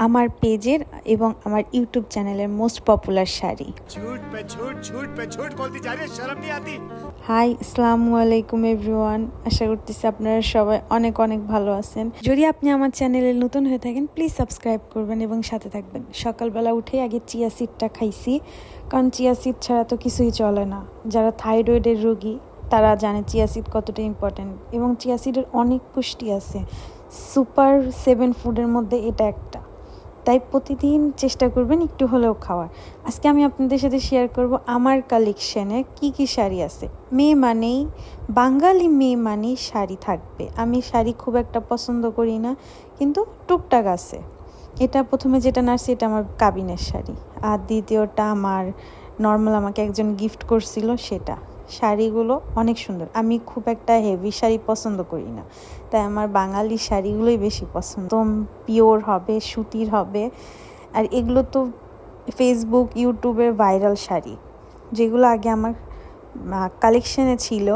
আমার পেজের এবং আমার ইউটিউব চ্যানেলের মোস্ট পপুলার শাড়ি। झूठ बोलती जा रही है, शर्म नहीं आती। হাই, আসসালামু আলাইকুম এভরিওয়ান। আশা করতেছি আপনারা সবাই অনেক অনেক ভালো আছেন। যদি আপনি আমার চ্যানেলে নতুন হয়ে থাকেন প্লিজ সাবস্ক্রাইব করবেন এবং সাথে থাকবেন। সকালবেলা উঠে আগে চিয়া সিডটা খাইছি, কারণ চিয়া সিড ছাড়া তো কিছুই চলে না। যারা থাইরয়েডের রোগী তারা জানে চিয়া সিড কতটা ইম্পর্ট্যান্ট, এবং চিয়া সিডের অনেক পুষ্টি আছে। সুপার 7 ফুডের মধ্যে এটা একটা। তাই প্রতিদিন চেষ্টা করবেন একটু হলেও খাওয়ার। আজকে আমি আপনাদের সাথে শেয়ার করব আমার কালেকশানে কি কি শাড়ি আছে। মেয়ে মানেই, বাঙালি মেয়ে মানেই শাড়ি থাকবে। আমি শাড়ি খুব একটা পছন্দ করি না, কিন্তু টুকটাক আছে। এটা প্রথমে যেটা নাড়ছে এটা আমার কাবিনের শাড়ি, আর দ্বিতীয়টা আমার নর্মাল আমাকে একজন গিফট করছিল সেটা। শাড়িগুলো অনেক সুন্দর। আমি খুব একটা হেভি শাড়ি পছন্দ করি না, তাই আমার বাঙালি শাড়িগুলোই বেশি পছন্দ। একদম পিওর হবে, সুতির হবে। আর এগুলো তো ফেসবুক ইউটিউবের ভাইরাল শাড়ি, যেগুলো আগে আমার কালেকশানে ছিল,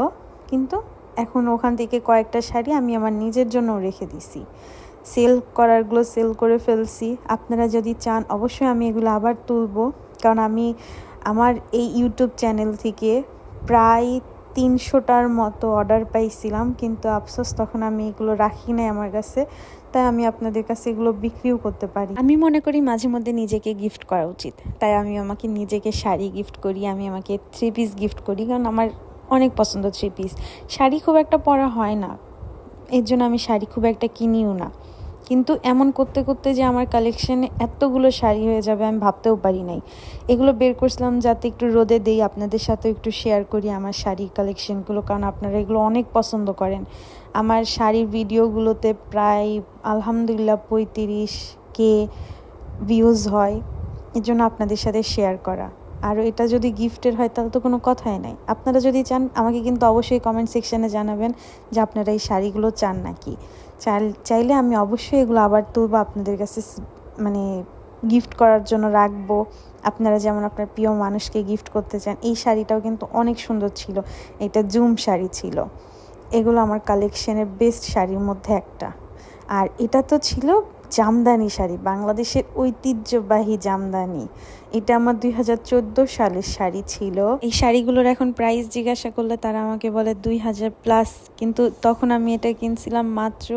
কিন্তু এখন ওখান থেকে কয়েকটা শাড়ি আমি আমার নিজের জন্য রেখে দিছি। সেল করারগুলো সেল করে ফেলছি। আপনারা যদি চান অবশ্যই আমি এগুলো আবার তুলবো, কারণ আমি আমার এই ইউটিউব চ্যানেল থেকে প্রায় 300টার মতো অর্ডার পাইছিলাম, কিন্তু আফসোস তখন আমি এগুলো রাখি নাই আমার কাছে। তাই আমি আপনাদের কাছে এগুলো বিক্রিও করতে পারি। আমি মনে করি মাঝে মধ্যে নিজেকে গিফট করা উচিত, তাই আমি আমাকে নিজেকে শাড়ি গিফট করি, আমি আমাকে 3 পিস গিফট করি, কারণ আমার অনেক পছন্দ 3 পিস। শাড়ি খুব একটা পরা হয় না, এর জন্য আমি শাড়ি খুব একটা কিনিও না। কিন্তু এমন করতে করতে যে আমার কালেকশানে এতগুলো শাড়ি হয়ে যাবে আমি ভাবতেও পারি নাই। এগুলো বের করছিলাম যাতে একটু রোদে দেই, আপনাদের সাথে একটু শেয়ার করি আমার শাড়ির কালেকশানগুলো, কারণ আপনারা এগুলো অনেক পছন্দ করেন। আমার শাড়ির ভিডিওগুলোতে প্রায় আলহামদুলিল্লাহ 35K ভিউজ হয়, এর জন্য আপনাদের সাথে শেয়ার করা। আর এটা যদি গিফটের হয় তাহলে তো কোনো কথাই নাই। আপনারা যদি চান আমাকে কিন্তু অবশ্যই কমেন্ট সেকশানে জানাবেন যে আপনারা এই শাড়িগুলো চান নাকি। চাইলে আমি অবশ্যই এগুলো আবার তুলবো, আপনাদের কাছে মানে গিফট করার জন্য রাখবো। আপনারা যেমন আপনার প্রিয় মানুষকে গিফট করতে চান। এই শাড়িটাও কিন্তু অনেক সুন্দর ছিল, এটা জুম শাড়ি ছিল। এগুলো আমার কালেকশনের বেস্ট শাড়ির মধ্যে একটা। আর এটা তো ছিল জামদানি শাড়ি, বাংলাদেশের ঐতিহ্যবাহী জামদানি। এটা আমার 2014 সালের শাড়ি ছিল। এই শাড়িগুলোর এখন প্রাইস জিজ্ঞাসা করলে তারা আমাকে বলে 2000+, কিন্তু তখন আমি এটা কিনছিলাম মাত্র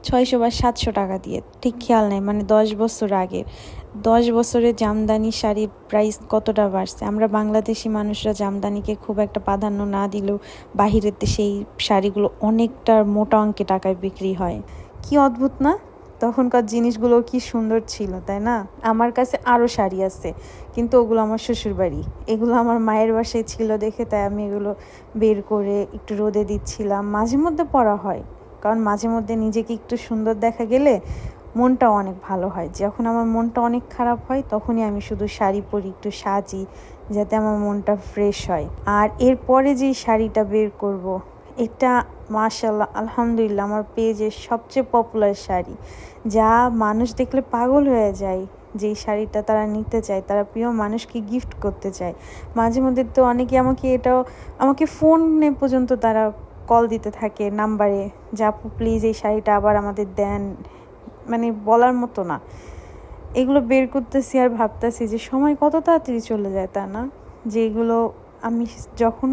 600 বা 700 টাকা দিয়ে, ঠিক খেয়াল নেই, মানে 10 বছর আগে। 10 বছরে জামদানি শাড়ির প্রাইস কতটা বাড়ছে। আমরা বাংলাদেশি মানুষরা জামদানিকে খুব একটা প্রাধান্য না দিলেও বাহিরের দেশে এই শাড়িগুলো অনেকটা মোটা অঙ্কে টাকায় বিক্রি হয়। কি অদ্ভুত না, তখনকার জিনিসগুলো কি সুন্দর ছিল, তাই না? আমার কাছে আরও শাড়ি আছে, কিন্তু ওগুলো আমার শ্বশুরবাড়ি। এগুলো আমার মায়ের বাসায় ছিল দেখে তাই আমি এগুলো বের করে একটু রোদে দিচ্ছিলাম। মাঝে মধ্যে পরা হয়, কারণ মাঝে মধ্যে নিজেকে একটু সুন্দর দেখা গেলে মনটাও অনেক ভালো হয়। যখন আমার মনটা অনেক খারাপ হয় তখনই আমি শুধু শাড়ি পরি, একটু সাজি, যাতে আমার মনটা ফ্রেশ হয়। আর এরপরে যেই শাড়িটা বের করব, এটা মাশাআল্লাহ আলহামদুলিল্লাহ আমার পেজের সবচেয়ে পপুলার শাড়ি, যা মানুষ দেখলে পাগল হয়ে যায়। যেই শাড়িটা তারা নিতে চায়, তারা প্রিয় মানুষকে গিফট করতে চায়। মাঝে মধ্যে তো অনেকে আমাকে ফোনে পর্যন্ত তারা কল দিতে থাকে নাম্বারে, যে আপু প্লিজ এই শাড়িটা আবার আমাদের দেন। মানে বলার মতো না। এগুলো বের করতেছি আর ভাবতেছি যে সময় কত তাড়াতাড়ি চলে যায়, তা না? যে এগুলো আমি যখন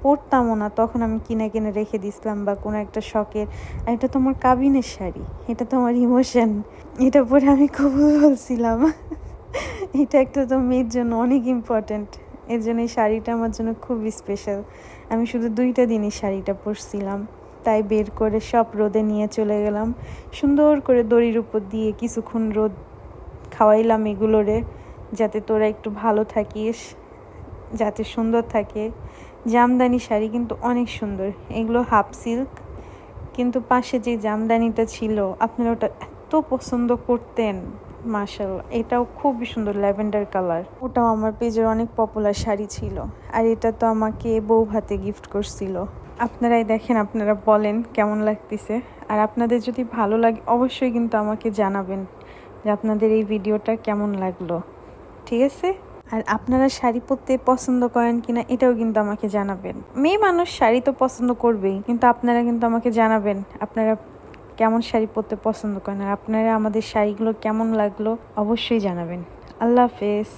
পরতামও না তখন আমি কিনে কিনে রেখে দিছিলাম, বা কোনো একটা শখের। আর এটা তো আমার কাবিনের শাড়ি, এটা তো আমার ইমোশন। এটা পরে আমি কবুল বলছিলাম। এটা একটা তো মেয়ের জন্য অনেক ইম্পর্ট্যান্ট, এর জন্য এই শাড়িটা আমার জন্য খুব স্পেশাল। আমি শুধু 2টা দিনই শাড়িটা পরছিলাম, তাই বের করে সব রোদে নিয়ে চলে গেলাম। সুন্দর করে দড়ির উপর দিয়ে কিছুক্ষণ রোদ খাওয়াইলাম এগুলোরে, যাতে তোরা একটু ভালো থাকিস, যাতে সুন্দর থাকে। জামদানি শাড়ি কিন্তু অনেক সুন্দর, এগুলো হাফ সিল্ক, কিন্তু পাশে যে জামদানিটা ছিল আপনারা ওটা এত পছন্দ করতেন, মাশাআল্লাহ। এটাও খুবই সুন্দর, ল্যাভেন্ডার কালার। ওটাও আমার পেজের অনেক পপুলার শাড়ি ছিল। আর এটা তো আমাকে বউ ভাতে গিফট করছিল। আপনারাই দেখেন, আপনারা বলেন কেমন লাগতেছে। আর আপনাদের যদি ভালো লাগে অবশ্যই কিন্তু আমাকে জানাবেন যে আপনাদের এই ভিডিওটা কেমন লাগলো, ঠিক আছে? আর আপনারা শাড়ি পরতে পছন্দ করেন কিনা এটাও কিন্তু আমাকে জানাবেন। মেয়ে মানুষ শাড়ি তো পছন্দ করবেই, কিন্তু আপনারা কিন্তু আমাকে জানাবেন আপনারা কেমন শাড়ি পরতে পছন্দ করেন আর আপনারা আমাদের শাড়িগুলো কেমন লাগলো অবশ্যই জানাবেন। আল্লাহ হাফেজ।